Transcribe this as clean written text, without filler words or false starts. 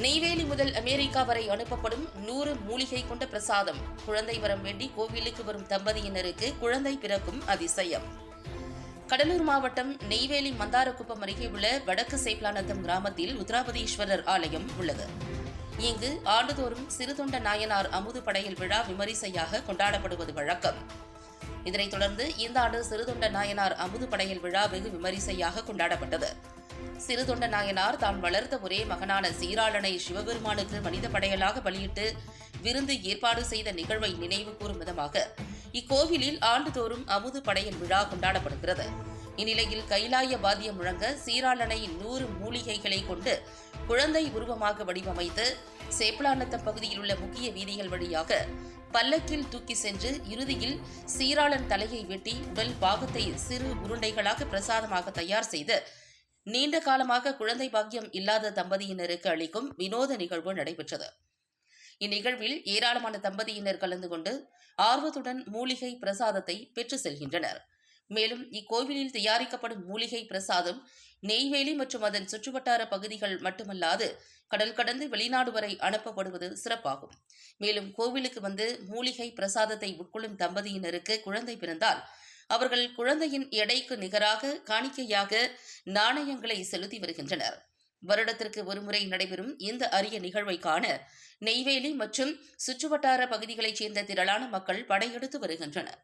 நெய்வேலி முதல் அமெரிக்கா வரை அனுப்பப்படும் 100 மூலிகை கொண்ட பிரசாதம். குழந்தை வரம் வேண்டி கோவிலுக்கு வரும் தம்பதியினருக்கு குழந்தை பிறக்கும் அதிசயம். கடலூர் மாவட்டம் நெய்வேலி மந்தாரக்குப்பம் அருகே உள்ள வடக்கு சேப்லானந்தம் கிராமத்தில் உத்ராபதீஸ்வரர் ஆலயம் உள்ளது. இங்கு ஆண்டுதோறும் சிறுதொண்ட நாயனார் அமுது படையல் விழா விமரிசையாக கொண்டாடப்படுவது வழக்கம். இதனைத் தொடர்ந்து இந்த ஆண்டு சிறுதொண்ட நாயனார் அமுது படையல் விழா வெகு விமரிசையாக கொண்டாடப்பட்டது. சிறுதொண்ட நாயனார் தான் வளர்த்த ஒரே மகனான சீராளனை சிவபெருமானுக்கு மனித படையலாக பலியிட்டு விருந்து ஏற்பாடு செய்த நிகழ்வை நினைவு கூறும் விதமாக இக்கோவிலில் ஆண்டுதோறும் அமுது படையல் விழா கொண்டாடப்படுகிறது. இந்நிலையில் கைலாய வாத்தியம் முழங்க சீராளனை 100 மூலிகைகளை கொண்டு குழந்தை உருவமாக வடிவமைத்து சேப்பலாநத்தம் பகுதியில் உள்ள முக்கிய வீதிகள் வழியாக பல்லக்கில் தூக்கி சென்று இறுதியில் சீராளன் தலையை வெட்டி உடல் பாகத்தை சிறு உருண்டைகளாக பிரசாதமாக தயார் செய்து நீண்ட காலமாக குழந்தை பாக்கியம் இல்லாத தம்பதியினருக்கு அளிக்கும் வினோத நிகழ்வு நடைபெற்றது. இந்நிகழ்வில் ஏராளமான தம்பதியினர் கலந்து கொண்டு ஆர்வத்துடன் மூலிகை பிரசாதத்தை பெற்று செல்கின்றனர். மேலும் இக்கோவிலில் தயாரிக்கப்படும் மூலிகை பிரசாதம் நெய்வேலி மற்றும் அதன் சுற்றுவட்டார பகுதிகள் மட்டுமல்லாது கடல் கடந்து வெளிநாடு வரை அனுப்பப்படுவது சிறப்பாகும். மேலும் கோவிலுக்கு வந்து மூலிகை பிரசாதத்தை உட்கொள்ளும் தம்பதியினருக்கு குழந்தை பிறந்தால் அவர்கள் குழந்தையின் எடைக்கு நிகராக காணிக்கையாக நாணயங்களை செலுத்தி வருகின்றனர். வருடத்திற்கு ஒருமுறை நடைபெறும் இந்த அரிய நிகழ்வை காண நெய்வேலி மற்றும் சுற்றுவட்டார பகுதிகளைச் சேர்ந்த திரளான மக்கள் படையெடுத்து வருகின்றனர்.